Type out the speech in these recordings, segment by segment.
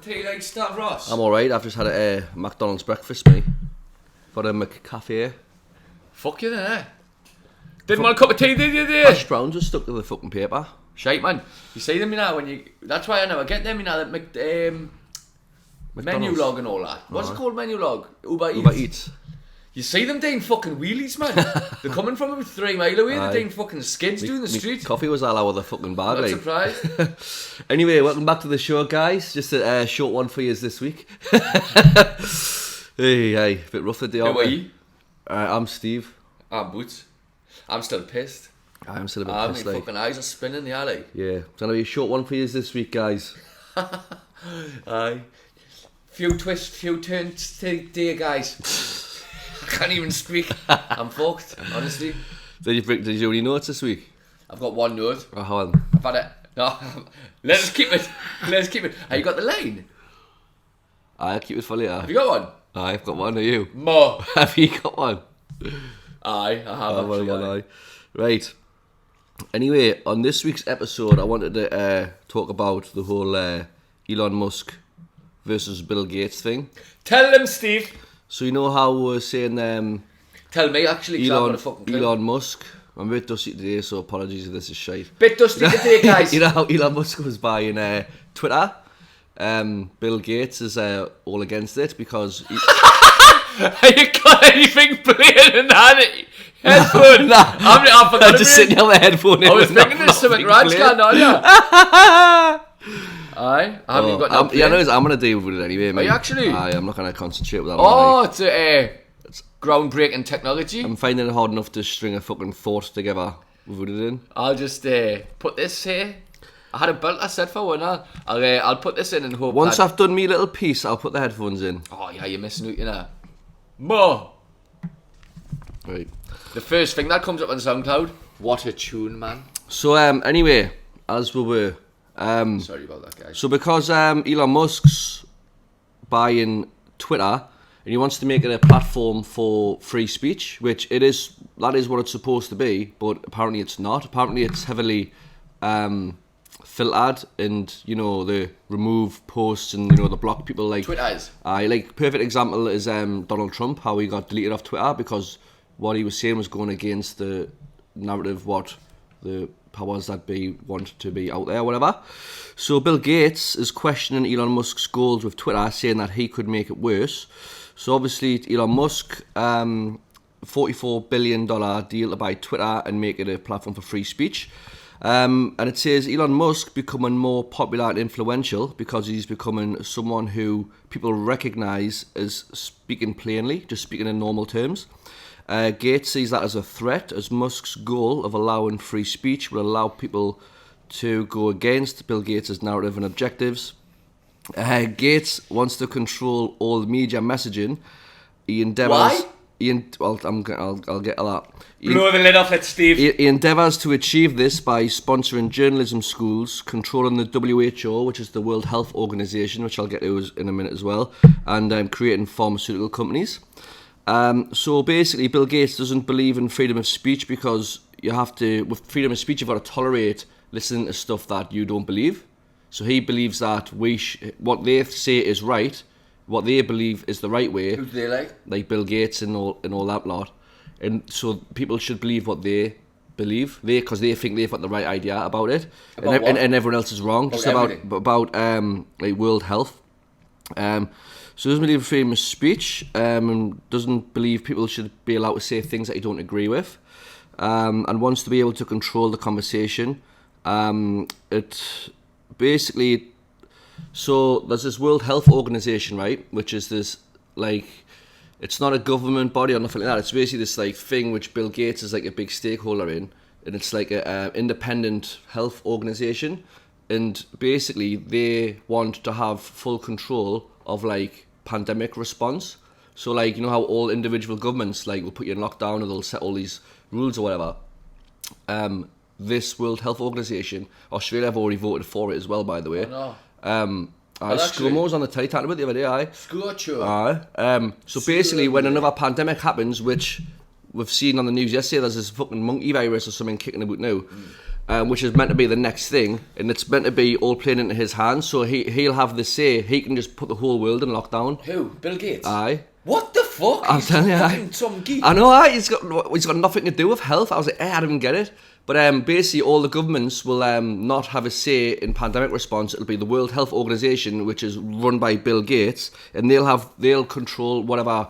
tea like Stav Ross? I'm alright. I've just had a McDonald's breakfast, mate. Got a McCafe. Fuck you then, eh? Didn't want a cup of tea, did you, dear? Hash browns are stuck to the fucking paper. Shite, man. You see them, you know, when you... That's why I never get them, you know, that menu log and all that. What's it called, menu log? Uber Eats. You see them doing fucking wheelies, man. They're coming from about 3 mile away. They're doing fucking skids doing the street. Coffee was all out of the fucking bag. Not surprised. Anyway, welcome back to the show, guys. Just a short one for you this week. hey, a bit rough today, aren't we? Who are you? I'm Steve. I'm Boots. I'm still pissed. I'm still a bit pissed. My fucking eyes are spinning the alley. Yeah, it's going to be a short one for you this week, guys. Aye. Few twists, few turns today, guys. I can't even speak. I'm fucked, honestly. Did you do any notes this week? I've got one note. Oh, hold on. I've had it. No, let's keep it. Let's keep it. Have you got the line? I'll keep it for later. Have you got one? I've got one. Are you? More. Have you got one? Aye, I have actually. Well, right. Anyway, on this week's episode, I wanted to talk about the whole Elon Musk versus Bill Gates thing. Tell them, Steve. So you know how we're saying tell me actually, Elon Musk. I'm a bit dusty today, so apologies if this is shite. Bit dusty today, guys. You know how Elon Musk was buying Twitter? Bill Gates is all against it because Have you got anything playing in that headphone? Nah. I'm just sitting on the headphone. I was thinking there's something Raj going on, yeah. Aye, I haven't got no yeah, I'm going to deal with it anyway, mate. Are you actually? Aye, I'm not going to concentrate with that. Oh, it's groundbreaking technology. I'm finding it hard enough to string a fucking thought together without it in. I'll just put this here. I had a belt I said for one. I'll put this in and hope once I've done me little piece, I'll put the headphones in. Oh yeah, you're missing out, you know. More. Right. The first thing that comes up on SoundCloud. What a tune, man. So anyway, as we were. Sorry about that, guys. So because Elon Musk's buying Twitter and he wants to make it a platform for free speech, which that is what it's supposed to be, but apparently it's not. Apparently it's heavily filtered, and they remove posts and they block people like Twitter is. Like perfect example is Donald Trump, how he got deleted off Twitter because what he was saying was going against the narrative what the powers that be want to be out there, whatever. So Bill Gates is questioning Elon Musk's goals with Twitter, saying that he could make it worse. So obviously Elon Musk, $44 billion deal to buy Twitter and make it a platform for free speech. And it says Elon Musk becoming more popular and influential because he's becoming someone who people recognise as speaking plainly, just speaking in normal terms. Gates sees that as a threat, as Musk's goal of allowing free speech will allow people to go against Bill Gates' narrative and objectives. Gates wants to control all the media messaging. He endeavours. Why? I'll get to that. Blow the lid off it, Steve. He endeavours to achieve this by sponsoring journalism schools, controlling the W.H.O, which is the World Health Organization, which I'll get to in a minute as well, and creating pharmaceutical companies. So basically, Bill Gates doesn't believe in freedom of speech because with freedom of speech, you've got to tolerate listening to stuff that you don't believe. So he believes that what they say is right, what they believe is the right way. Who do they like? Like Bill Gates and all that lot. And so people should believe what they believe, because they think they've got the right idea about it, and everyone else is wrong. Just about like world health. So he doesn't believe in freedom of speech, and doesn't believe people should be allowed to say things that he don't agree with, and wants to be able to control the conversation. It basically, so there's this World Health Organization, right, which is this, like, it's not a government body or nothing like that. It's basically this like thing which Bill Gates is like a big stakeholder in, and it's like a independent health organization, and basically they want to have full control of like pandemic response. So like, how all individual governments like will put you in lockdown and they'll set all these rules or whatever. This World Health Organization, Australia have already voted for it as well, by the way. Oh, no. Scummo was on the telly talking about the other day, aye. Scorcho. So basically, when another pandemic happens, which we've seen on the news yesterday, there's this fucking monkey virus or something kicking about now. which is meant to be the next thing, and it's meant to be all playing into his hands. So he'll have the say. He can just put the whole world in lockdown. Who? Bill Gates? Aye. What the fuck? I'm telling you, fucking some geek. I know, he's got nothing to do with health. I was like, I didn't get it. But basically, all the governments will not have a say in pandemic response. It'll be the World Health Organization, which is run by Bill Gates, and they'll control whatever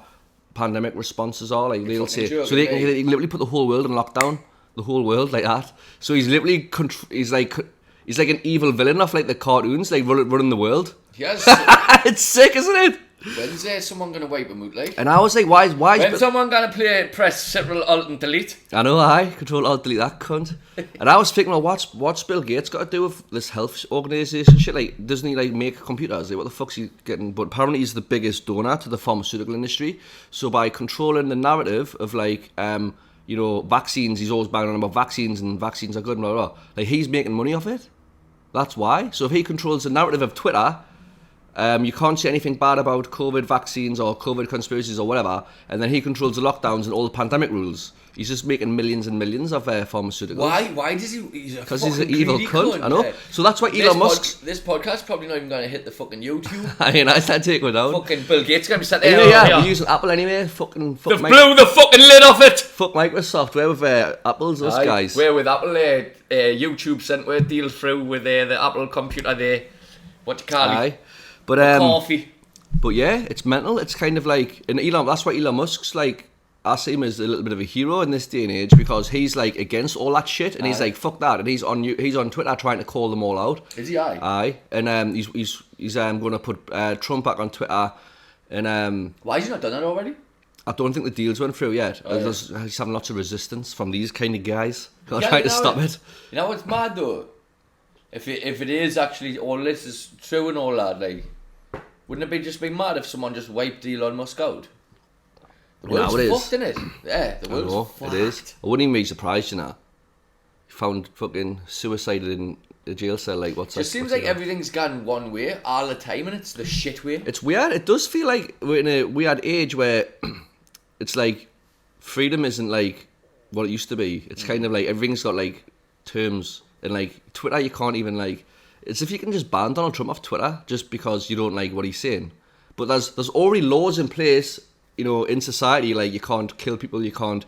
pandemic responses are. Like they'll say, so they can literally put the whole world in lockdown, the whole world like that. So he's literally he's like an evil villain of like the cartoons, like running the world. Yes, it's sick, isn't it? When's there someone gonna wipe him out, like? And I was like, why? When's someone gonna press Ctrl Alt and Delete? I know, Control Alt Delete that cunt. And I was thinking, well, what's Bill Gates got to do with this health organisation shit? Like, doesn't he like make computers? Like, what the fuck's he getting? But apparently, he's the biggest donor to the pharmaceutical industry. So by controlling the narrative of like, vaccines, he's always banging on about vaccines and vaccines are good and blah blah blah. Like, he's making money off it. That's why. So if he controls the narrative of Twitter. You can't say anything bad about COVID vaccines or COVID conspiracies or whatever, and then he controls the lockdowns and all the pandemic rules. He's just making millions and millions of pharmaceuticals. Why does he? Because he's an evil cunt. I know. Yeah. So that's why Elon Musk. This podcast's probably not even going to hit the fucking YouTube. I mean, I said take it down. Fucking Bill Gates going to be sat there. Yeah, we're using Apple anyway. Fuck blew the fucking lid off it. Fuck Microsoft. We're with Apple's us guys. We're with Apple. YouTube sent a deal through with the Apple computer there. What you call it? But coffee. But yeah, it's mental. It's kind of like, and that's why Elon Musk's like, I see him as a little bit of a hero in this day and age because he's like against all that shit, and he's like fuck that, and he's on Twitter trying to call them all out. Is he? Aye. And he's going to put Trump back on Twitter, and why has he not done that already? I don't think the deals went through yet. He's having lots of resistance from these kind of guys who are trying to stop it. You know what's mad though? If it is actually all this is true and all that, like, wouldn't it be just be mad if someone just wiped Elon Musk out? The world's fucked, innit? Yeah, the world's fucked. It is. I wouldn't even be surprised, you know. He found fucking suicided in a jail cell, like what's that? It seems like everything's gone one way all the time, and it's the shit way. It's weird. It does feel like we're in a weird age where it's like freedom isn't like what it used to be. It's kind of like everything's got like terms. And like Twitter, you can't even like. It's if you can just ban Donald Trump off Twitter just because you don't like what he's saying. But there's already laws in place, in society. Like you can't kill people, you can't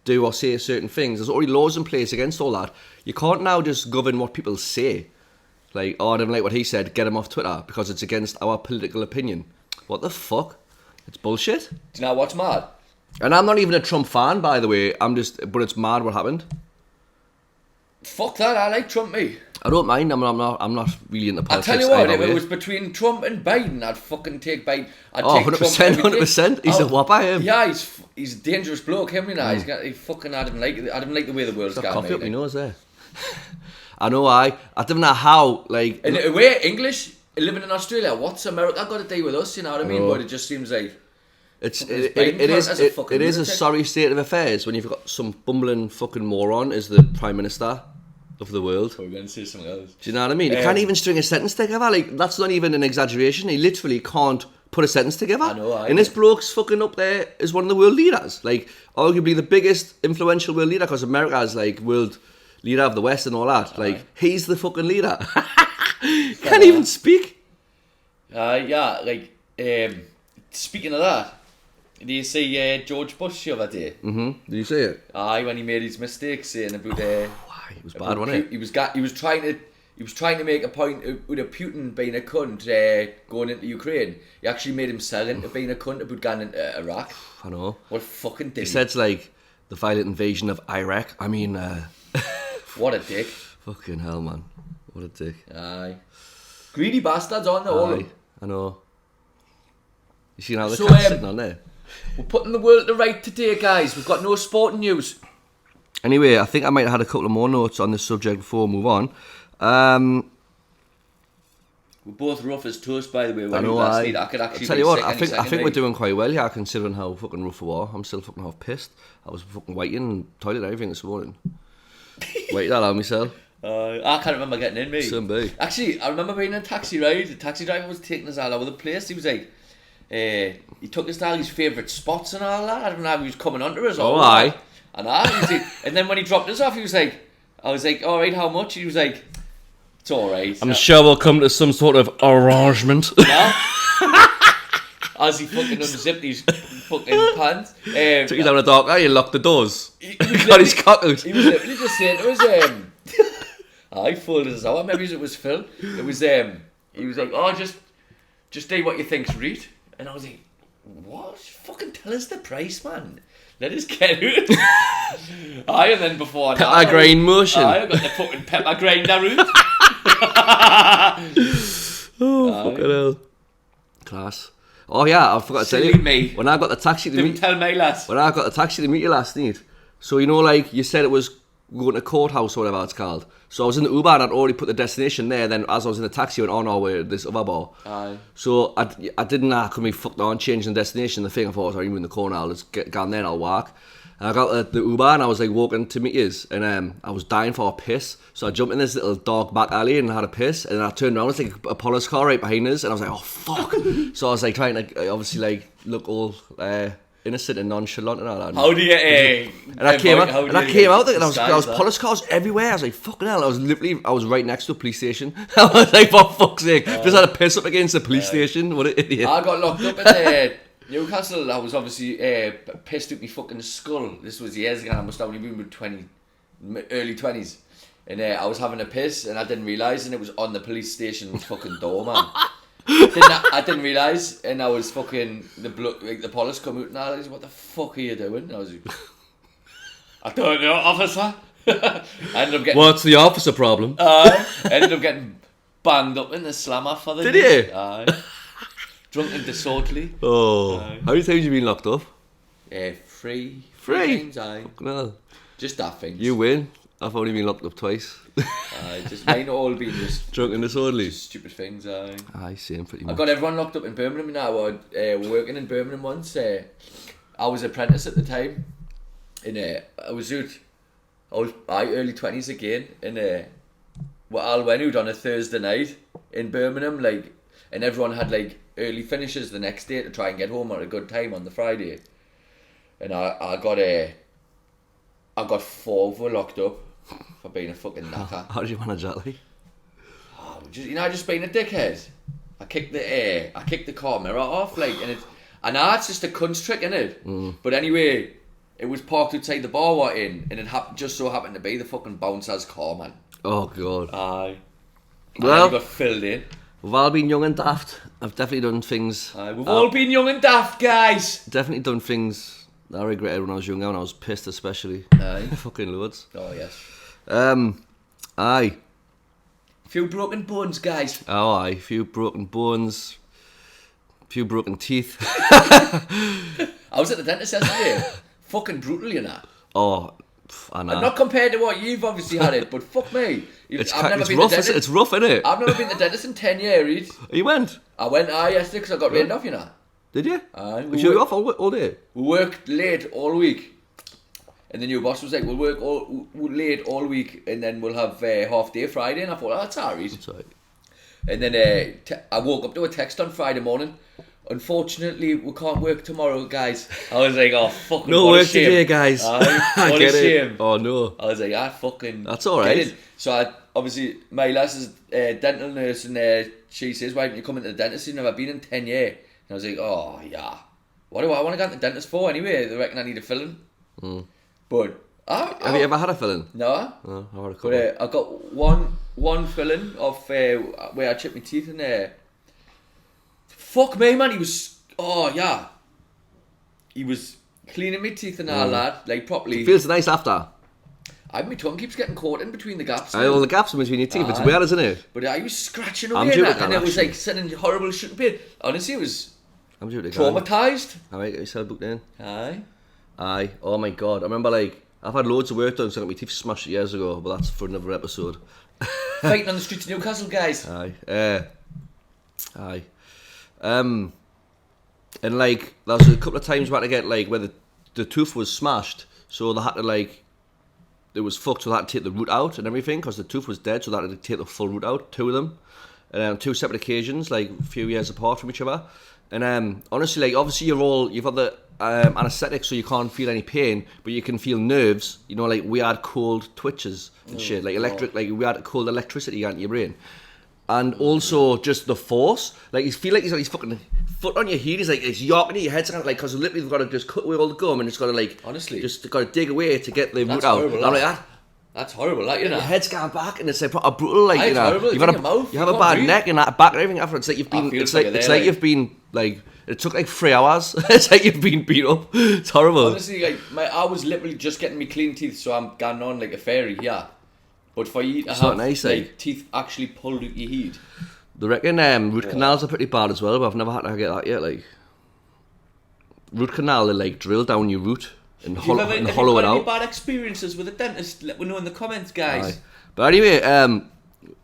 do or say certain things. There's already laws in place against all that. You can't now just govern what people say. Like, I don't like what he said. Get him off Twitter because it's against our political opinion. What the fuck? It's bullshit. Do you know what's mad? And I'm not even a Trump fan, by the way. But it's mad what happened. Fuck that, I like Trump, me. I don't mind, I'm not really into politics. I'll tell you what, if it was between Trump and Biden, I'd fucking take Biden. I'd take 100%, 100%. He's a whopper, him. Yeah, he's a dangerous bloke, him, I didn't like the way the world's gone. Coffee up my nose there. I know, I don't know how, like... In a way, English, living in Australia, what's America got to do with us, you know what I mean? But it just seems like... It is a sorry state of affairs when you've got some bumbling fucking moron as the Prime Minister of the world. We're going to say something else. Do you know what I mean? He can't even string a sentence together. Like, that's not even an exaggeration. He literally can't put a sentence together. I know. And this bloke's fucking up there as one of the world leaders. Like, arguably the biggest influential world leader because America's like world leader of the West and all that. Like, he's the fucking leader. Can't even speak. Speaking of that, did you see George Bush the other day? Mm-hmm. Did you see it? Aye, when he made his mistake saying about it was bad, wasn't it? He was trying to make a point with Putin being a cunt going into Ukraine. He actually made himself into being a cunt about going into Iraq. I know. What fucking dick. He said it's like the violent invasion of Iraq. I mean, what a dick. Fucking hell, man. What a dick. Aye. Greedy bastards, aren't they, all of them? I know. You see how the cat's sitting on there? We're putting the world to right today, guys. We've got no sporting news. Anyway, I think I might have had a couple of more notes on this subject before we move on. We're both rough as toast, by the way. I know. I could actually tell you what, I think we're doing quite well here, considering how fucking rough we are. I'm still fucking half pissed. I was fucking waiting in the toilet and everything this morning. Waiting that on myself. I can't remember getting in, mate. Same be. Actually, I remember being in a taxi ride. The taxi driver was taking us all over the place. He was like, he took us to all his favourite spots and all that. I don't know how he was coming onto us. Oh, aye. And then when he dropped us off, he was like, I was like, alright, how much? He was like, it's alright. I'm sure we'll come to some sort of arrangement. Yeah. As he fucking unzipped his fucking pants. Took you down the dark alley and locked the doors. Got his cock out. He was literally just saying to us, I fooled us out. Maybe it was Phil. It was, he was like, oh, just do what you think's right. And I was like, what? Fucking tell us the price, man. Let us get it. And then before that, pepper grind motion. I got the fucking pepper grinder route. Fucking hell. Class. Oh yeah, I forgot to tell you. Me. When I got the taxi to Didn't meet, tell me last. when I got the taxi to meet you last night, so you know, like you said, it was going to courthouse or whatever it's called. So I was in the Uber and I'd already put the destination there. Then as I was in the taxi, I went on our way to this other bar. Aye. So I didn't could be fucked on changing the destination. The thing I thought, I'm in the corner. I'll just get down there and I'll walk. And I got the Uber and I was like walking to meet yous, and I was dying for a piss. So I jumped in this little dark back alley and had a piss, and then I turned around, it's like a police car right behind us, and I was like, oh fuck. So I was like trying to obviously like look all innocent and nonchalant and all that. How do you and I came out and I was police cars everywhere. I was like, fucking hell. I was right next to a police station. I was like, for fuck's sake, just had a piss up against the police station. What an idiot. I got locked up at Newcastle. I was obviously pissed at my fucking skull. This was years ago. I must have only been with early 20s. And I was having a piss and I didn't realise, and it was on the police station fucking door, man. I didn't realise, and I was fucking the police come out and I was like, what the fuck are you doing? And I was like, I don't know, officer. I ended up getting, what's the officer problem? I ended up getting banged up in the slammer for the Did you? Drunk and disorderly. Oh, how many times have you been locked up? 3 times, No. Just that thing. You win. I've only been locked up twice. Just mine all been just drunk and disorderly. Just stupid things. Aye, same pretty much. I got everyone locked up in Birmingham now. I was working in Birmingham once. I was apprentice at the time, and I was early 20s again, and I went out on a Thursday night in Birmingham, like, and everyone had like early finishes the next day to try and get home at a good time on the Friday, and I got 4 were locked up for being a fucking knacker. How did you manage that, like? Just being a dickhead. I kicked the car mirror off, like, and it's just a cunt trick, innit? But anyway, it was parked outside the bar we're in, and it just so happened to be the fucking bouncer's car, man. Oh god. Aye. Well, I got filled in. We've all been young and daft. I've definitely done things. We've all been young and daft, guys. Definitely done things I regretted when I was younger, when I was pissed especially. Aye. Fucking loads. Oh yes. Aye. Few broken bones, guys. Oh aye, few broken bones, few broken teeth. I was at the dentist yesterday. Fucking brutal, you know. Oh, I know. I'm not compared to what you've obviously had it, but fuck me. It's rough, it's rough, isn't it? I've never been to the dentist in 10 years. You went? I went yesterday because I got rained off, you know. Did you? Was you off all day? We worked late all week. And the new boss was like, we'll work late all week and then we'll have half day Friday. And I thought, that's alright. That's right. And then I woke up to a text on Friday morning. Unfortunately, we can't work tomorrow, guys. I was like, oh, fucking no what work a shame. today, guys. What get a shame. Oh, no. I was like, fucking... That's alright. So, obviously, my lass is a dental nurse and she says, why didn't you come into the dentist? You've never been in 10 years. And I was like, oh, yeah. What do I want to go to the dentist for anyway? They reckon I need a filling. But... have you ever had a filling? No. Oh, I've had a couple. But I got one filling of where I chipped my teeth in there. Fuck me, man. He was... Oh, yeah. He was cleaning my teeth and all that, like, properly. It feels nice after. My tongue keeps getting caught in between the gaps. Well, the gaps in between your teeth. It's weird, isn't it? But I was scratching away and it was like sending horrible shooting pain. Honestly, it was traumatised. Alright, get yourself booked in. Aye. Oh my god. I remember, like, I've had loads of work done, so I got my teeth smashed years ago, but that's for another episode. Fighting on the streets of Newcastle, guys. Aye. And like, there was a couple of times we had to get, like, where the tooth was smashed, so they had to, like, it was fucked, so they had to take the root out and everything, because the tooth was dead, so they had to take the full root out, 2 of them. two separate occasions, like a few years apart from each other. And honestly, like obviously you've got the anaesthetic, so you can't feel any pain, but you can feel nerves. You know, like we had cold twitches and shit, like electric, like we had cold electricity into your brain. And also just the force, like you feel like he's got his fucking foot on your head. He's like, it's yarking at your head, like, because literally they've got to just cut away all the gum and it's got to like, honestly, just got to dig away to get the root out. Horrible, I'm like that. That's horrible, like, you know. Your head's going back and it's like a brutal, like, you know. Horrible. You have a bad neck and that back and everything after. It's like you've been, you've been like, it took like 3 hours. It's like you've been beat up. It's horrible. Honestly, like, I was literally just getting me clean teeth, so I'm going on like a fairy, yeah. But for you to have nice, like teeth actually pulled out your head. They reckon root canals are pretty bad as well, but I've never had to get that yet. Like root canal, they like drill down your root and hollow it out. Have you got any bad experiences with a dentist? Let me know in the comments, guys. Aye. But anyway,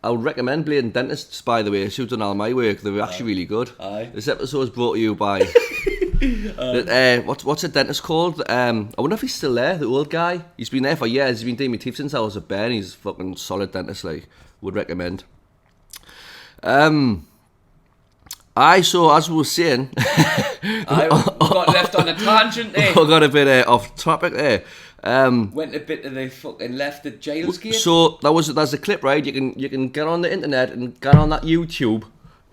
I would recommend Blade Dentists, by the way. Who've done all my work. They were actually really good. Aye. This episode is brought to you by what's a dentist called? I wonder if he's still there. The old guy. He's been there for years. He's been doing my teeth since I was a bear. And he's a fucking solid dentist. Like, would recommend. So as we were saying, we got left on a tangent there. We got a bit off topic there. Went a bit to the fucking left at jail's gate. So there's a clip, right? You can get on the internet and get on that YouTube,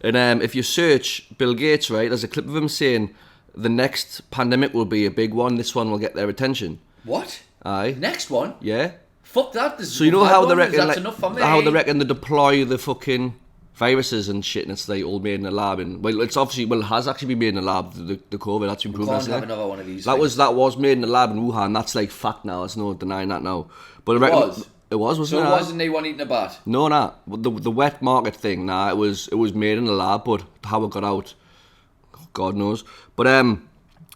and if you search Bill Gates, right, there's a clip of him saying the next pandemic will be a big one. This one will get their attention. What? Aye. Next one? Yeah. Fuck that. So you know how they reckon, that's enough for me. How they reckon they deploy the fucking viruses and shit, and it's like all made in a lab, and it has actually been made in a lab. The COVID, that's been proven. We can't have another one of these. That was made in a lab in Wuhan. That's like fact now. There's no denying that now. But it was, wasn't so it? So it wasn't they one eating a bat? No, the wet market thing. Nah, it was made in a lab, but how it got out, God knows. But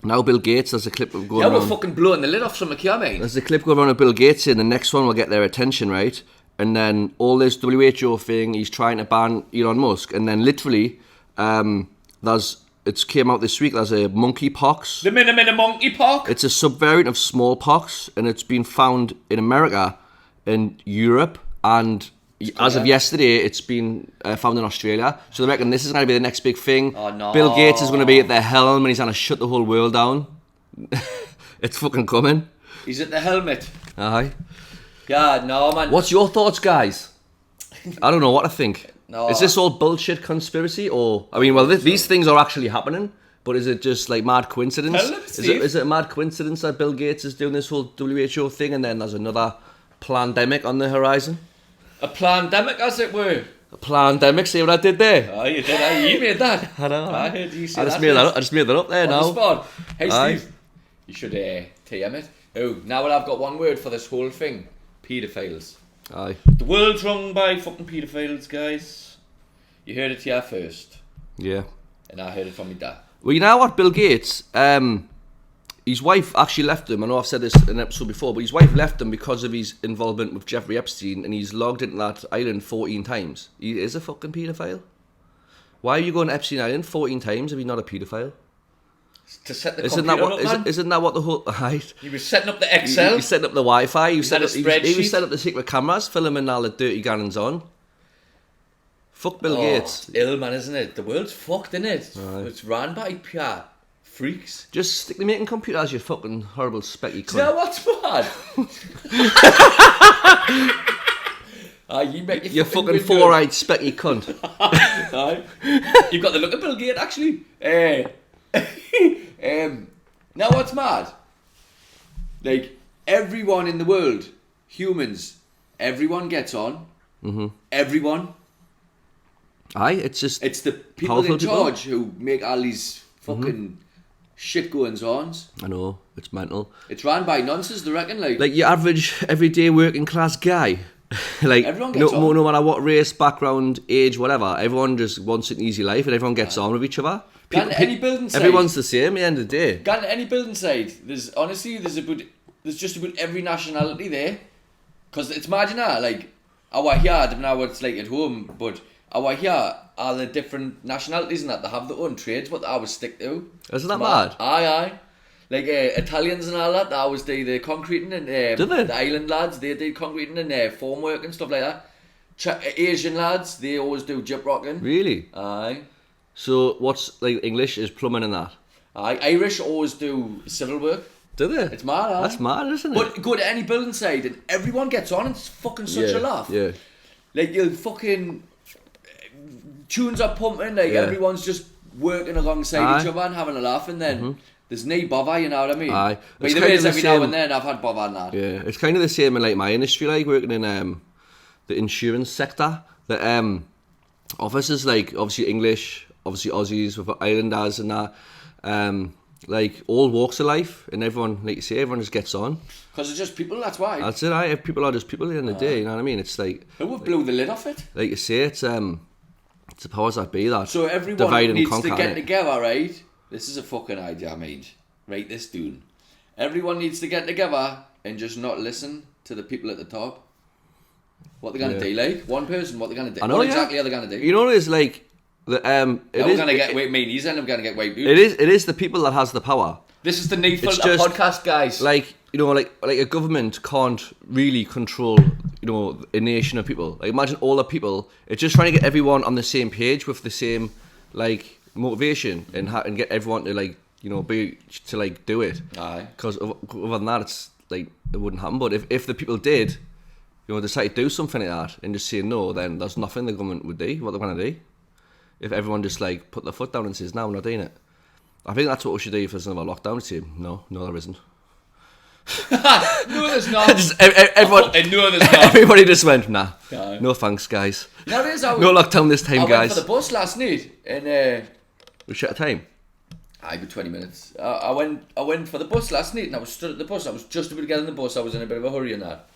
now Bill Gates, there's a clip of going. Yeah, we're fucking blowing the lid off some here, mate. There's a clip going on of Bill Gates saying the next one will get their attention, right? And then all this WHO thing, he's trying to ban Elon Musk. And then literally, it's came out this week, there's a monkeypox. The minute monkeypox? It's a subvariant of smallpox, and it's been found in America, in Europe, and as of yesterday, it's been found in Australia. So they reckon this is going to be the next big thing. Oh, no. Bill Gates is going to be at the helm, and he's going to shut the whole world down. It's fucking coming. He's at the helmet. Aye. Yeah, no, man. What's your thoughts, guys? I don't know what to think. No. Is this all bullshit conspiracy, or I mean, well, these things are actually happening, but is it just like mad coincidence? Is it a mad coincidence that Bill Gates is doing this whole WHO thing, and then there's another pandemic on the horizon? A pandemic, as it were. A pandemic. See what I did there? Oh, you did. You made that. I know. I heard you say I just made that up there on now. the spot. Hey, Aye. Steve. You should TM it. Oh, now I've got one word for this whole thing. Paedophiles. Aye. The world's run by fucking paedophiles, guys. You heard it here first. Yeah. And I heard it from my dad. Well, you know what, Bill Gates, his wife actually left him. I know I've said this in an episode before, but his wife left him because of his involvement with Jeffrey Epstein, and he's logged into that island 14 times. He is a fucking paedophile. Why are you going to Epstein Island 14 times if he's not a paedophile? To set the Isn't that what the whole... Right. He was setting up the Excel. He was setting up the Wi-Fi. He was setting up the secret cameras, filming all the dirty gannons on. Fuck Bill Gates. Ill, man, isn't it? The world's fucked, isn't it? Right. It's run by pure freaks. Just stick to making computers, you fucking horrible specky cunt. Do you know what's bad? You make you fucking four-eyed specky cunt. You've got the look of Bill Gates, actually. Now what's mad? Like, everyone in the world, humans, everyone gets on. Mm-hmm. Everyone. Aye, it's just... It's the people in charge who make all these fucking shit goings-ons. I know, it's mental. It's ran by nonsense, they reckon, like your average, everyday working class guy. Like, everyone gets on. No matter what race, background, age, whatever, everyone just wants an easy life and everyone gets on with each other. Any building site, everyone's the same at the end of the day. Gone to any building site, there's just about every nationality there. Because it's mad, you know, like, our here, I don't know what it's like at home, but our here are the different nationalities and that, they have their own trades, what they always stick to. Isn't that mad? Aye. Like Italians and all that, they always do the concreting, and the island lads, they do concreting and formwork and stuff like that. Asian lads, they always do jip rocking. Really? Aye. So what's like English is plumbing and that? Aye. Irish always do civil work. Do they? It's mad, aye. That's mad, isn't it? But go to any building site and everyone gets on. It's fucking such a laugh. Yeah. Like you'll fucking tunes are pumping. Like everyone's just working alongside each other and having a laugh, and then there's no bother. You know what I mean? Aye. But there is every now and then. I've had bother and that. Yeah, it's kind of the same in like my industry, like working in the insurance sector. The offices, like obviously English, obviously Aussies with Islanders and that. Like all walks of life, and everyone, like you say, everyone just gets on. Because it's just people, that's why. That's it. People are just people at the end of the day. You know what I mean? It's like who blew the lid off it? Like you say, it's the powers that be that. So everyone needs to get together, right? This is a fucking idea I made. Write this down. Everyone needs to get together and just not listen to the people at the top. What they're gonna do, like one person, what they're gonna do. I know, what exactly are they gonna do? You know, it's like. It is gonna get meanies and I'm gonna get wiped out. It is the people that has the power. This is the need for a podcast, guys. Like like a government can't really control a nation of people. Like imagine all the people. It's just trying to get everyone on the same page with the same like motivation and get everyone to like be to like do it. Aye. Because other than that, it's like it wouldn't happen. But if the people did, decide to do something like that and just say no, then there's nothing the government would do. What they're gonna do? If everyone just like put their foot down and says, "No, we're not doing it," I think that's what we should do if there's another lockdown. Say, no, there isn't. No, there's not. Everyone, no, there's not. Everybody just went, nah, no thanks, guys. No lockdown this time, guys. I went for the bus last night, and we shut a time. Aye, but 20 minutes. I went for the bus last night, and I was stood at the bus. I was just about to get on the bus. I was in a bit of a hurry and that.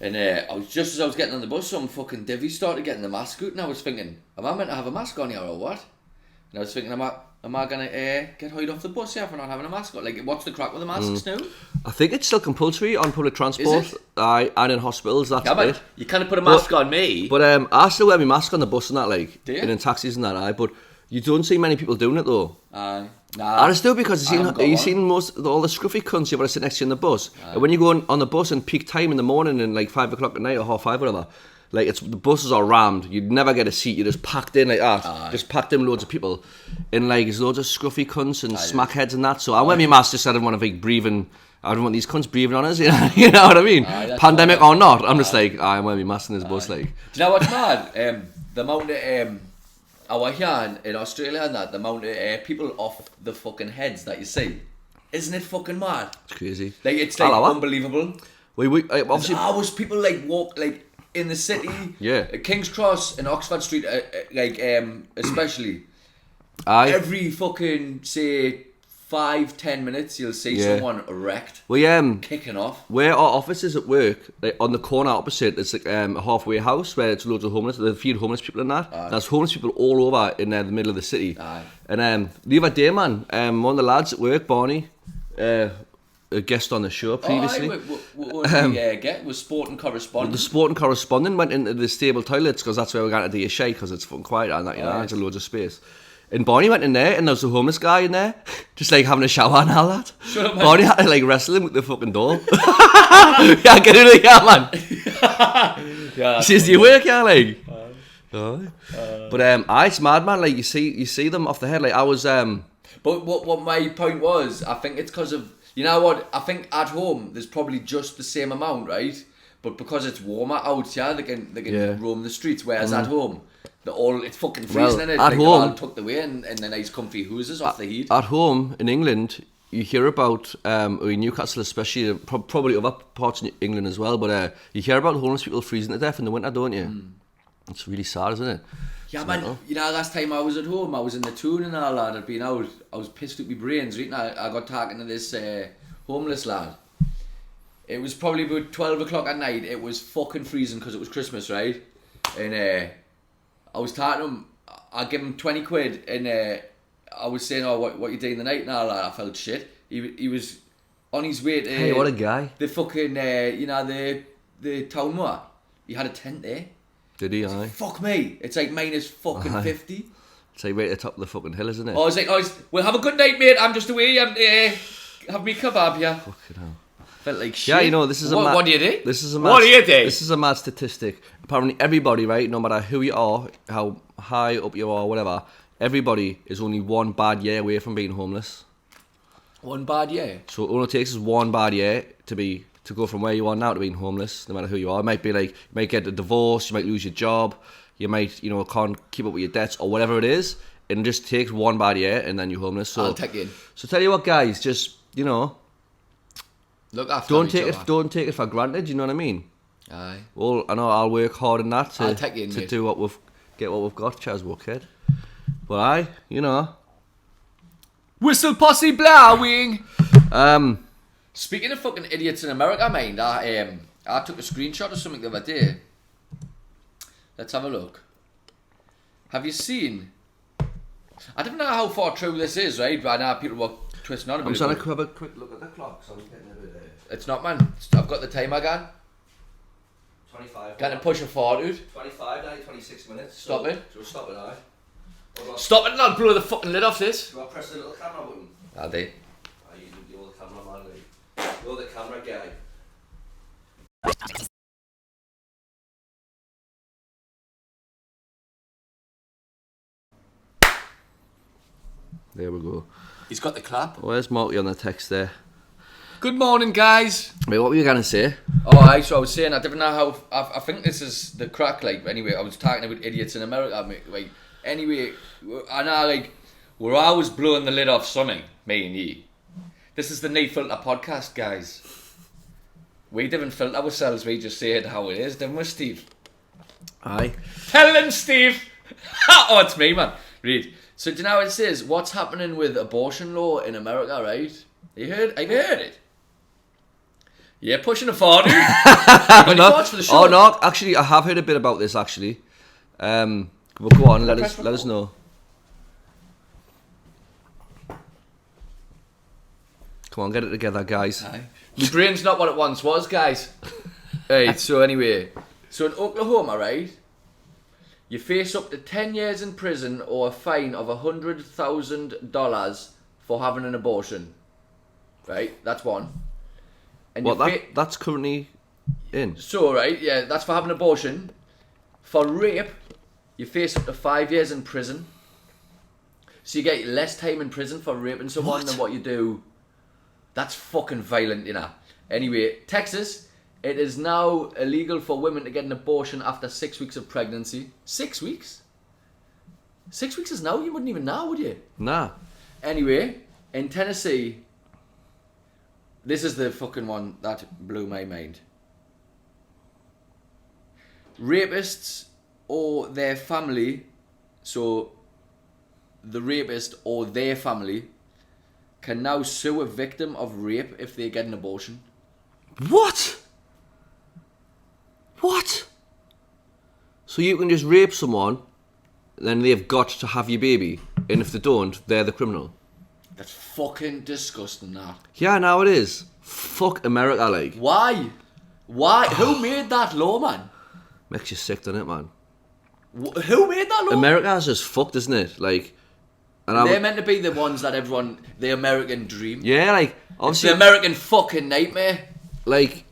And I was just as I was getting on the bus, some fucking divvy started getting the mask out, and I was thinking, am I meant to have a mask on here or what? And I was thinking, am I gonna get hurried off the bus here for not having a mask on? Like, what's the crack with the masks now? I think it's still compulsory on public transport. Is it? Aye, and in hospitals. That's it. You can't put a mask on me. But I still wear my mask on the bus and that, like, do you? and in taxis and that. Aye, but you don't see many people doing it though. Aye. Nah, and it's still because you've seen all the scruffy cunts you've got to sit next to you in the bus. And when you go on the bus in peak time in the morning and like 5 o'clock at night or 5:30, whatever, like the buses are rammed. You'd never get a seat. You're just packed in like that. Just packed in loads of people. And like there's loads of scruffy cunts and smackheads and that. So I wear my mask just so I didn't want to be breathing. I don't want these cunts breathing on us. You know what I mean? Pandemic or not, I'm just like I'm wearing my mask in this bus. Like, do you know what's mad? The amount of our here in Australia and that, the amount of people off the fucking heads that you see, isn't it fucking mad? It's crazy. Like it's like unbelievable. We obviously always people like walk like in the city. Yeah. King's Cross and Oxford Street, especially. Aye. Every fucking say 5-10 minutes, you'll see someone wrecked. We kicking off. Where our office is at work, like on the corner opposite, it's like a halfway house where it's loads of homeless. There's a few homeless people in that. There's homeless people all over in the middle of the city. Aye. And the other day, man, one of the lads at work, Barney, a guest on the show previously. What did we get? Was sporting correspondent. The sporting correspondent went into the stable toilets because that's where we're going to do a shake because it's fucking quiet and that, there's loads of space. And Barney went in there and there was a homeless guy in there just like having a shower and all that. Shut up, man. Barney had to like wrestle him with the fucking door. Yeah, get in there, man. Yeah, he says, do you work, yeah, like? But it's mad, man. Like you see them off the head. Like I was But what my point was, I think it's because of, you know what, I think at home there's probably just the same amount, right? But because it's warmer out here, they can roam the streets, whereas at home it's fucking freezing in it. At like home, they're all tucked away and the nice comfy hooses off the heat. At home in England, you hear about in Newcastle especially, probably other parts of England as well, but you hear about homeless people freezing to death in the winter, don't you? It's really sad, isn't it? Yeah, man. You know, last time I was at home, I was in the tune and all that. I'd been out. I was pissed at my brains, right? And I got talking to this homeless lad. It was probably about 12 o'clock at night. It was fucking freezing because it was Christmas, right? And I was talking to him. I give him 20 quid, and I was saying, "Oh, what you doing the night?" And all that. I felt shit. He was on his way to. Hey, what a guy! The fucking the town moor. He had a tent there. Did he? Aye. Fuck me! It's like minus fucking 50. It's like right at the top of the fucking hill, isn't it? I was like, well, have a good night, mate. I'm just away. Have me kebab here. Fucking hell. Felt like shit. Yeah, you know, this is what do you do? This is a what do you do? This is a mad statistic. Apparently, everybody, right, no matter who you are, how high up you are, whatever, everybody is only one bad year away from being homeless. One bad year? So all it takes is one bad year to go from where you are now to being homeless, no matter who you are. It might be like, you might get a divorce, you might lose your job, you might, you know, can't keep up with your debts or whatever it is. It just takes one bad year and then you're homeless. So I'll take it in. So tell you what, guys, just, you know, look after don't take it for granted. You know what I mean? Aye. Well, I know I'll work hard on that I'll take you in, mate. do what we've got. Cheers, kid. But aye, you know. Whistle posse blowing. Speaking of fucking idiots in America, mind, I took a screenshot of something the other day. Let's have a look. Have you seen? I don't know how far true this is, right? But I know people were twisting on a bit. I'm trying to have a quick look at the clock, so I'm getting a bit. It's not, man. I've got the timer going. 25. Can I push it forward? 25, 26 minutes. Stop it. So we'll stop it, aye. Stop it and I'll blow the fucking lid off this. Do I press the little camera button? I'll do. You're the camera man, you're the camera guy. There we go. He's got the clap. Where's Marty on the text there? Good morning, guys. Wait, what were you going to say? Oh, aye, so I was saying, I don't know how, I think this is the crack, like, anyway, I was talking about idiots in America, like, anyway, I know, like, we're always blowing the lid off something, me and ye. This is the new Filta podcast, guys. We didn't filter ourselves, we just say it how it is, didn't we, Steve? Aye. Tell them, Steve! Oh, it's me, man. Read. So, do you know how it says, what's happening with abortion law in America, right? Have you heard it? Yeah, pushing it forward. Oh no, actually, I have heard a bit about this. Actually, well, go on, let us know. Come on, get it together, guys. Aye. My brain's not what it once was, guys. Right. So anyway, so in Oklahoma, right, you face up to 10 years in prison or a fine of $100,000 for having an abortion. Right, that's one. And well, that's currently in. So, right, yeah, that's for having an abortion. For rape, you face up to 5 years in prison. So you get less time in prison for raping someone than what you do. That's fucking violent, you know. Anyway, Texas, it is now illegal for women to get an abortion after 6 weeks of pregnancy. 6 weeks? 6 weeks is now? You wouldn't even know, would you? Nah. Anyway, in Tennessee... This is the fucking one that blew my mind. Rapists or their family, so the rapist or their family can now sue a victim of rape if they get an abortion. What? So you can just rape someone, then they've got to have your baby, and if they don't, they're the criminal. That's fucking disgusting, that. Yeah, now it is. Fuck America, like. Why? Who made that law, man? Makes you sick, doesn't it, man? Who made that law? America's just fucked, isn't it? Like, and they're meant to be the ones that everyone, the American dream. Yeah, like, obviously. It's the American fucking nightmare. Like,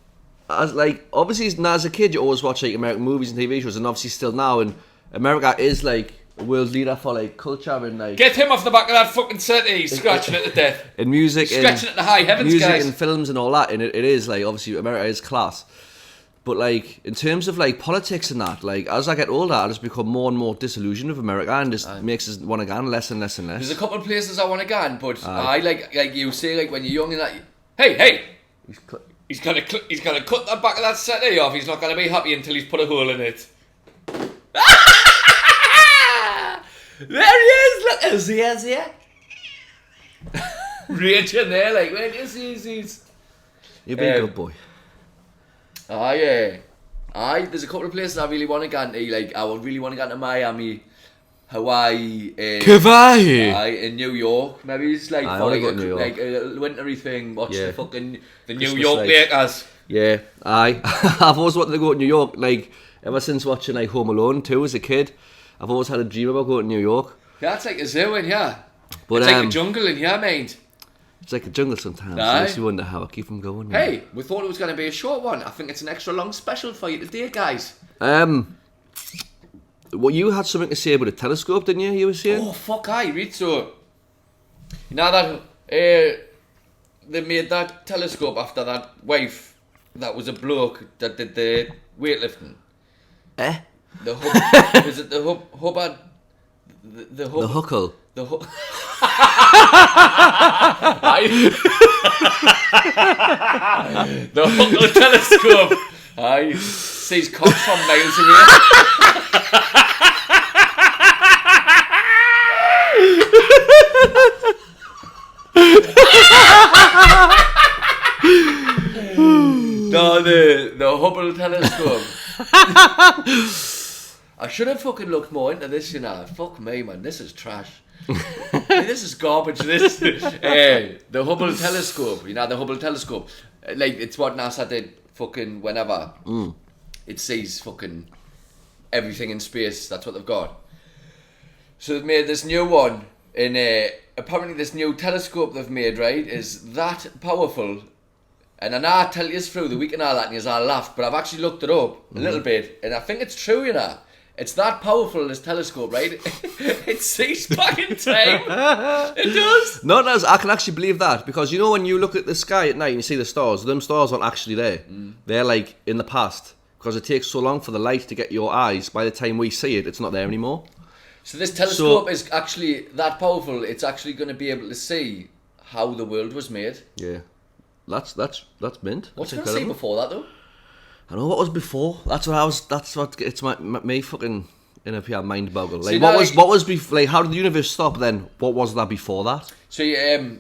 obviously, as a kid, you always watch, like, American movies and TV shows, and obviously still now, and America is, like, a world leader for, like, culture and, like... Get him off the back of that fucking set, he's scratching it to death. In music, scratching it to high heavens, music guys. And films and all that, and it is, like, obviously, America is class. But, like, in terms of, like, politics and that, like, as I get older, I just become more and more disillusioned with America, and just makes us want to go less and less and less. There's a couple of places I want to go, but I like you say, like, when you're young and that, hey, he's gonna cut that back of that settee off. He's not gonna be happy until he's put a hole in it. There he is. Look, is he? Raging there, like, when you see. You've been a good boy. Yeah. There's a couple of places I really want to go to. Like, I would really want to go to Miami, Hawaii, in New York. Maybe it's like for like a little wintry thing. Watch the fucking the New York Lakers. Yeah, I've always wanted to go to New York. Like, ever since watching like Home Alone 2 as a kid, I've always had a dream about going to New York. Yeah, it's like a zoo in here. But, it's like a jungle in here, mate. It's like a jungle sometimes. Aye. It makes you wonder how I keep them going. Hey, we thought it was going to be a short one. I think it's an extra long special for you today, guys. Well, you had something to say about a telescope, didn't you? You were saying. Oh fuck! I read so. You know that they made that telescope after that wife that was a bloke that did the weightlifting. The hub, is it the Hubbard? The Huckle. The the Huckle telescope. Aye, sees cocks from miles away. No, the Hubble telescope. I should have fucking looked more into this, you know. Fuck me, man. This is trash. This is garbage. This, the Hubble telescope. You know, the Hubble telescope. Like, it's what NASA did fucking whenever. It sees fucking everything in space. That's what they've got. So they've made this new one. And apparently this new telescope they've made, right, is that powerful. And I know I tell you through the week and all that, and you all laughed, but I've actually looked it up a little bit, and I think it's true, you know. It's that powerful, this telescope, right? It sees back in time. It does. No, it does. I can actually believe that, because you know when you look at the sky at night and you see the stars, them stars aren't actually there. They're like in the past, because it takes so long for the light to get your eyes. By the time we see it, it's not there anymore. So this telescope is actually that powerful. It's actually going to be able to see how the world was made. Yeah, that's mint. What's going to see before that though? I know what was before. That's what it's my fucking inner PR mind boggle. Like See, what was before? Like how did the universe stop? Then what was that before that? So you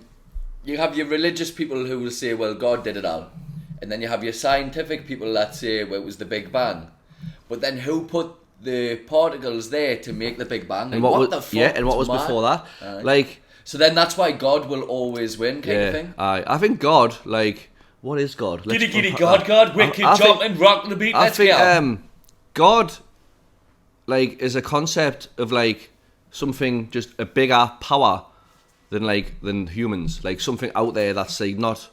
have your religious people who will say, well, God did it all, and then you have your scientific people that say, well, it was the Big Bang. But then who put the particles there to make the Big Bang? Like, and what the fuck? Yeah, and what was before that? Like, so then that's why God will always win, kind of thing. I think God, like, what is God? Giddy, God, wicked, jumping, rocking the beat. Let's go. God, like, is a concept of like something just a bigger power than humans, like something out there that's like not,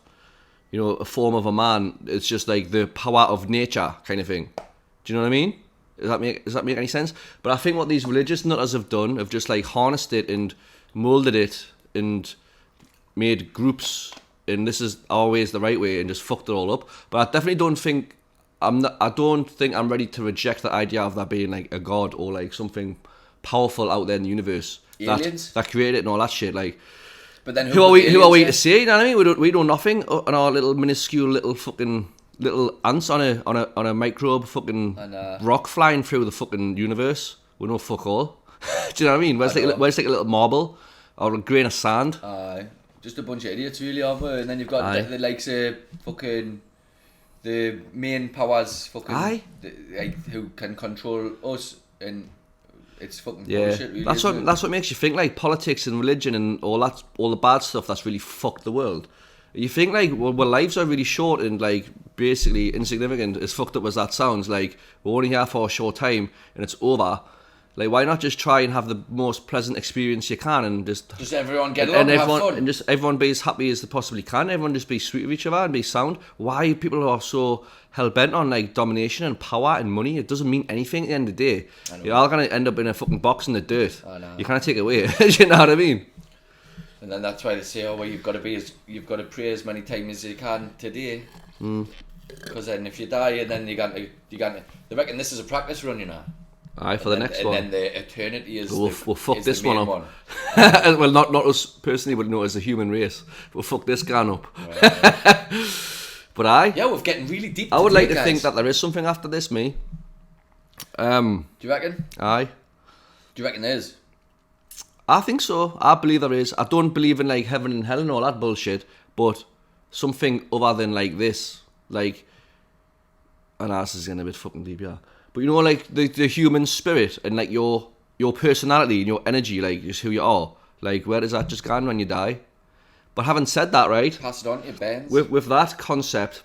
you know, a form of a man. It's just like the power of nature kind of thing. Do you know what I mean? Does that make any sense? But I think what these religious nutters have done, have just like harnessed it and molded it and made groups, and this is always the right way, and just fucked it all up. But I definitely don't think I'm ready to reject the idea of that being like a god or like something powerful out there in the universe. Aliens that created it and all that shit. Like, but then who are we to say? You know what I mean? We know nothing on our little minuscule little fucking little ants on a microbe fucking rock flying through the fucking universe. We know fuck all. Do you know what I mean? Where's like a little marble or a grain of sand? Just a bunch of idiots, really, aren't we? And then you've got the likes of fucking the main powers, fucking like who can control us, and it's fucking bullshit. Really, that's what makes you think like politics and religion and all the bad stuff that's really fucked the world. You think like, well, lives are really short and like basically insignificant. As fucked up as that sounds, like we're only here for a short time and it's over. Like, why not just try and have the most pleasant experience you can, and just everyone get along and have fun, and just everyone be as happy as they possibly can. Everyone just be sweet with each other and be sound. Why people are so hell bent on like domination and power and money? It doesn't mean anything at the end of the day. You're all gonna end up in a fucking box in the dirt. You can't take it away. You know what I mean? And then that's why they say, oh, well, you've got to pray as many times as you can today. Because then if you die, and then you got to, they reckon this is a practice run, you know. Aye, for the next one. And then the eternity is we'll fuck this one up. One. Well, not us personally, but no, as a human race. We'll fuck this gun up. But we're getting really deep. I would like to think that there is something after this, me. Do you reckon? Aye. Do you reckon there is? I think so. I believe there is. I don't believe in like heaven and hell and all that bullshit, but something other than like this, like, and this is getting a bit fucking deep, yeah. But you know, like the human spirit and like your personality and your energy, like just who you are. Like, where does that just go when you die? But having said that, right? Pass it on to your bands. With that concept,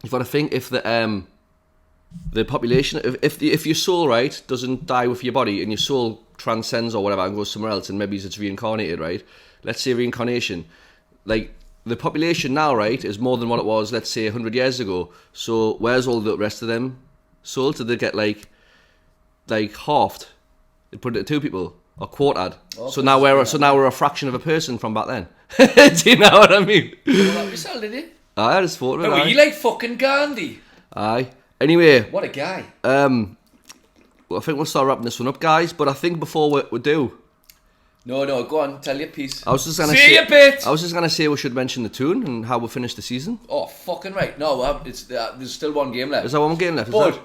you've got to think if the population, if your soul, right, doesn't die with your body and your soul transcends or whatever and goes somewhere else and maybe it's reincarnated, right? Let's say reincarnation, like the population now, right, is more than what it was, let's say, 100 years ago. So where's all the rest of them sold? Did they get like halved? They put it to 2 people or quartered. Oh, so now we're a fraction of a person from back then. Do you know what I mean? Well, yourself, did you? I just thought of it. Oh, you like fucking Gandhi? Aye. Anyway. What a guy. Well, I think we'll start wrapping this one up, guys. But I think before we do. No, go on, tell your piece. I was just gonna say we should mention the tune and how we finished the season. Oh, fucking right. No, there's still one game left. Is there one game left? But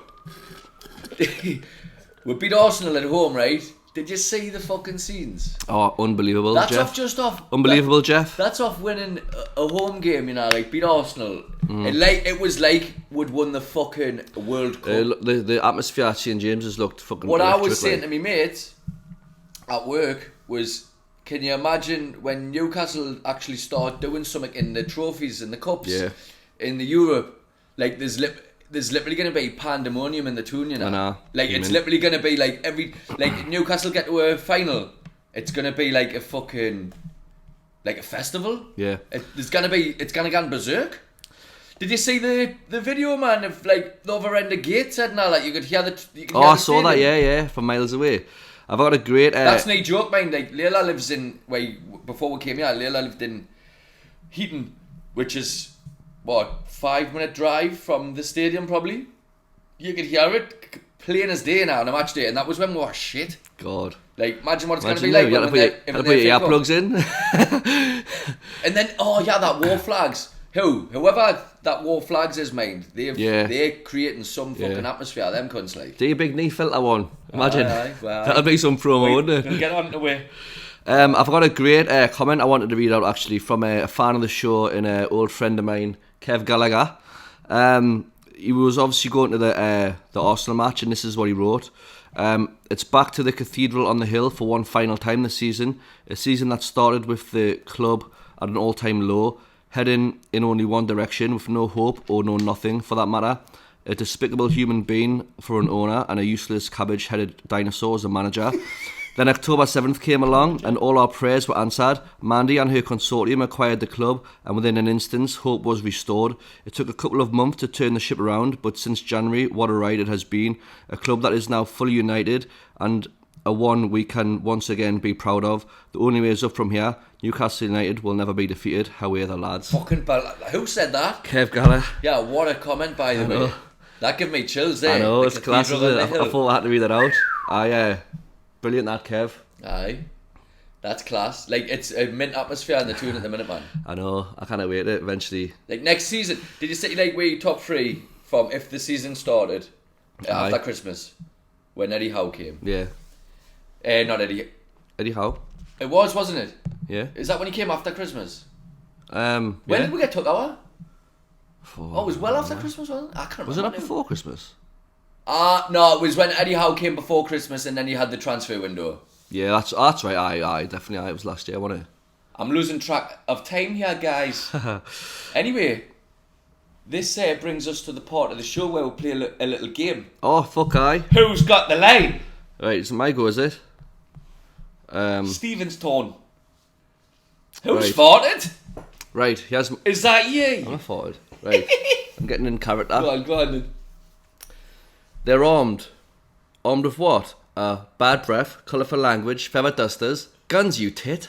we beat Arsenal at home, right? Did you see the fucking scenes? Oh, unbelievable, Jeff. That's unbelievable, Jeff. That's off winning a home game, you know, like beat Arsenal. It was like we'd won the fucking World Cup. The atmosphere at St James's looked fucking. What I was saying to me mates at work was, can you imagine when Newcastle actually start doing something in the trophies and the cups in the Europe? Like there's literally going to be pandemonium in the tune, you know. Like it's literally going to be like Newcastle get to a final, it's going to be like a fucking like a festival. Yeah. It's going to go berserk. Did you see the video, man, of like the other end of gates and all that? You could hear I saw that, yeah, from miles away. I've got a great... That's no joke, man. Like, Layla lives in... before we came here, Layla lived in Heaton, which is, 5-minute drive from the stadium, probably. You could hear it plain as day now on a match day, and that was when we were shit. God. Like, imagine what it's going to be like. You had to put your earplugs in. And then, that war flags. Whoever that war flags is, mind, they're creating some fucking atmosphere, them cunts, like. Do your big knee filter one. Imagine. Well, that'll be some promo, wouldn't it? We'll get on the way. I've got a great comment I wanted to read out, actually, from a fan of the show and an old friend of mine, Kev Gallagher. He was obviously going to the Arsenal match, and this is what he wrote. It's back to the cathedral on the hill for one final time this season. A season that started with the club at an all-time low, heading in only one direction with no hope or no nothing for that matter. A despicable human being for an owner and a useless cabbage-headed dinosaur as a manager. Then October 7th came along and all our prayers were answered. Mandy and her consortium acquired the club and within an instant hope was restored. It took a couple of months to turn the ship around, but since January, what a ride it has been. A club that is now fully united and a one we can once again be proud of. The only way is up from here. Newcastle United will never be defeated. How are the lads? Fucking who said that? Kev Gallagher. Yeah, what a comment by the way. That gave me chills there. I know, it's class, isn't it? I thought I had to read that out. Brilliant that, Kev. Aye. That's class. Like, it's a mint atmosphere in the tune at the minute, man. I know. I can't wait to eventually. Like, next season, did you say, like, we top 3 from if the season started after Christmas when Eddie Howe came? Yeah. Not Eddie. Eddie Howe? It was, wasn't it? Yeah. Is that when he came after Christmas? When did we get took over? It was well after Christmas, wasn't it? I can't remember. Was it not before Christmas? No, it was when Eddie Howe came before Christmas and then you had the transfer window. Yeah, that's right. Aye, definitely. It was last year, wasn't it? I'm losing track of time here, guys. Anyway, this brings us to the part of the show where we'll play a little game. Oh, fuck aye. Who's got the line? Right, it's my go, is it? Stephen's turn. Who's farted? Right, he has... Is that you? I'm a farted. Right, I'm getting in character. Go on then. They're armed. Armed with what? Bad breath, colourful language, feather dusters, guns, you tit.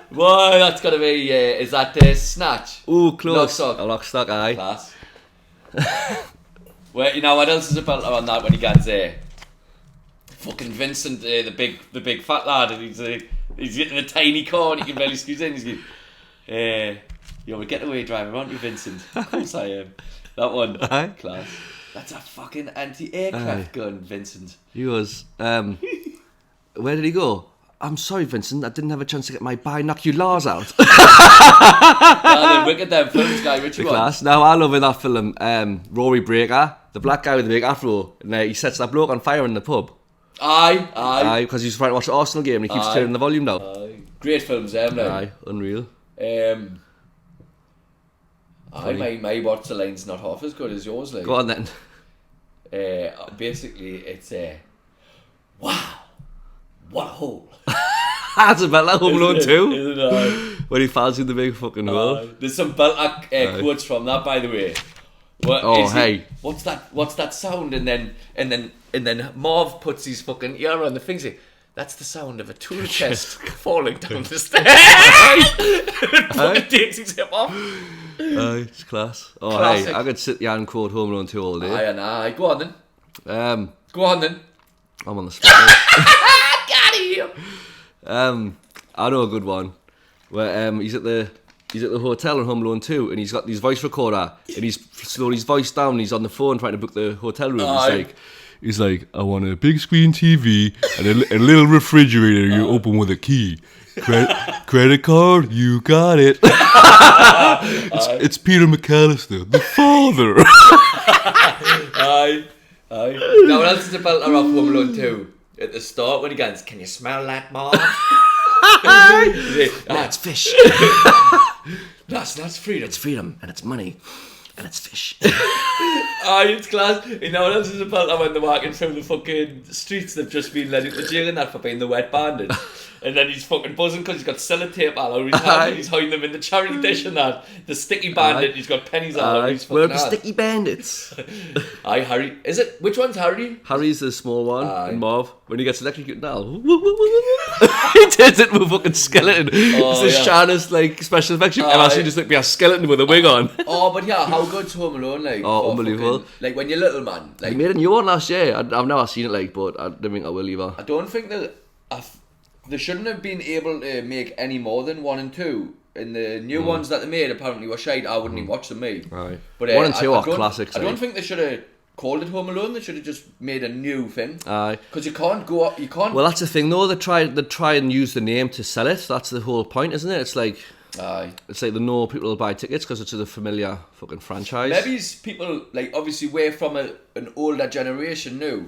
Whoa, that's gotta be, is that Snatch? Ooh, close. Lock stock, aye. Class. Well, you know what else is about on that when he gets fucking Vincent, the big fat lad, and he's getting a tiny car and he can barely squeeze in. He's going, you're a getaway driver, aren't you, Vincent? Of course I am. That one, aye. Class. That's a fucking anti-aircraft gun, Vincent. He was. Where did he go? I'm sorry, Vincent, I didn't have a chance to get my binoculars out. They're wicked, them films, Guy Ritchie. Class. Now, I love in that film, Rory Breaker, the black guy with the big afro, and he sets that bloke on fire in the pub. Aye. Because he's trying to watch the Arsenal game and he keeps turning the volume down. Aye. Great films, them, now. Aye, unreal. My what's the line's not half as good as yours, like. Go on then. Basically, it's wow, what a hole. That's a bit like Home Alone 2. Isn't it? When he falls in the big fucking hole. There's some belt quotes from that, by the way. What's that sound? And then Marv puts his fucking ear on the thing. Say, that's the sound of a tool chest falling down the stairs. Fucking takes his hip off. It's class. Classic. Hey, I could sit here and quote Home Alone 2 all day. Aye. Go on then. Go on then. I'm on the spot. Got him. I know a good one where he's at the hotel in Home Alone 2 and he's got his voice recorder and he's slowed his voice down and he's on the phone trying to book the hotel room. He's like, I want a big screen TV and a little refrigerator you open with a key. Credit card, you got it. It's Peter McAllister, the father. Aye. Now what else is about Home Alone 2? At the start when he goes, can you smell that, Marv? It's fish. That's freedom. It's freedom and it's money and it's fish. It's class. You know what else is about when they're walking through the fucking streets they've just been let into jail and that for being the wet bandit. And then he's fucking buzzing because he's got sellotape all over his hand and he's hiding them in the charity dish and that. The sticky bandit, he's got pennies all over his fucking We're the hand. sticky bandits. Harry. Is it? Which one's Harry? Harry's the small one and Marv. When he gets electrocuted now, he turns into a fucking skeleton. It's the shiniest like special effects you've ever seen, just like be a skeleton with a wig on. But yeah, how good's Home Alone like? Unbelievable. Fucking, like when you're little man. Like, he made a new one last year. I've never seen it like, but I don't think I will either. I don't think that they shouldn't have been able to make any more than 1 and 2. And the new ones that they made apparently were shite. I wouldn't even watch them, mate. Right. But 1 and 2 are classics. I don't think they should have called it Home Alone. They should have just made a new thing. Aye. Because you can't go up. You can't. Well, that's the thing, though. They try and use the name to sell it. That's the whole point, isn't it? It's like. Aye. It's like they know people will buy tickets because it's a familiar fucking franchise. Maybe people like obviously we're from an older generation now,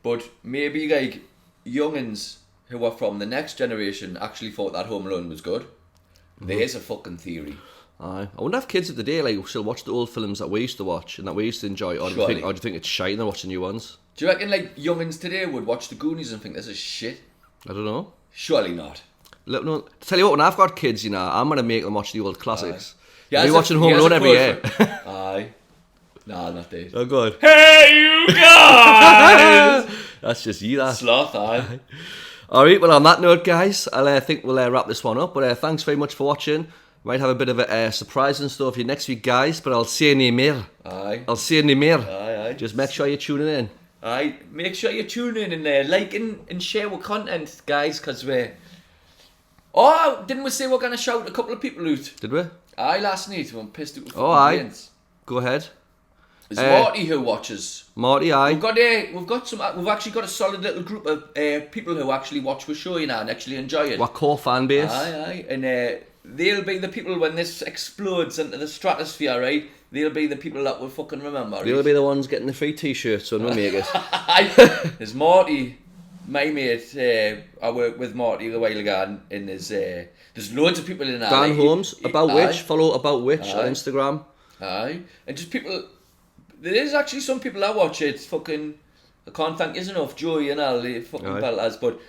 but maybe like youngins who are from the next generation actually thought that Home Alone was good. There's a fucking theory. Aye. I wonder if kids of the day like still watch the old films that we used to watch and that we used to enjoy, or do you think it's shite and they're watching new ones? Do you reckon like youngins today would watch the Goonies and think this is shit? I don't know. Surely not. Look, no, tell you what, when I've got kids, you know, I'm gonna make them watch the old classics. Yeah, they're watching Home Alone every year. Aye. Nah, not they. Oh god. Hey you guys! That's just you, that. Sloth, aye. Alright, well on that note guys, I think we'll wrap this one up, but thanks very much for watching. Might have a bit of a surprise and stuff for you next week guys, but I'll see you in the mirror. Aye. I'll see you in the mirror. Aye. Just make sure you're tuning in. Aye, make sure you tune in and like and share our content guys, because we're... Oh, didn't we say we're going to shout a couple of people out? Did we? Aye, last night when pissed out with aye. Go ahead. It's Marty who watches. Marty, aye. We've actually got a solid little group of people who actually watch the show, you know, and actually enjoy it. What core fan base? Aye. And they'll be the people when this explodes into the stratosphere, right? They'll be the people that will fucking remember. They'll be the ones getting the free t-shirts when we make it. There's Marty, my mate. I worked with Marty a while ago, and there's loads of people in there. Dan Holmes, About Which. Follow About Which on Instagram. Aye. And just people... There is actually some people that watch it. Fucking... I can't thank you enough, Joey and all the fucking pelters, but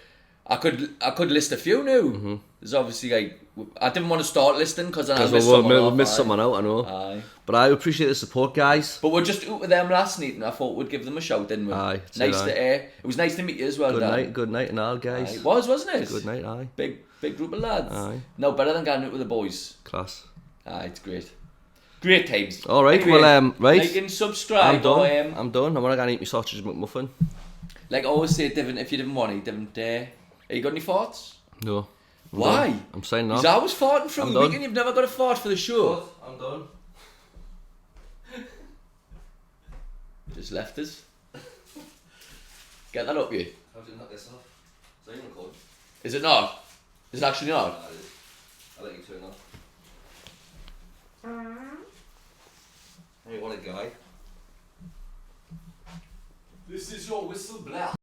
I could list a few now. Mm-hmm. There's obviously like... I didn't want to start listing because I we'll miss someone out, I know. Aye. But I appreciate the support, guys. But we're just out with them last night and I thought we'd give them a shout, didn't we? Aye. It was nice to meet you as well, Dan. Good night and all, guys. Aye. It was, wasn't it? Good night, aye. Big group of lads. Aye. No, better than going out with the boys. Class. Aye, it's great. Great times. Alright, anyway, well, right. Like and subscribe. I'm done. I'm gonna go and eat my sausage McMuffin. Like I always say, if you didn't want it, are you got any farts? No. Why? I'm saying no. Because I was farting through the week and you've never got a fart for the show. I'm done. Just left us. Get that up, you. How did you knock this off? Is that even recording? Is it not? Is it actually not? No, it is. I'll let you turn it off. Hey, what a guy. This is your whistle blower.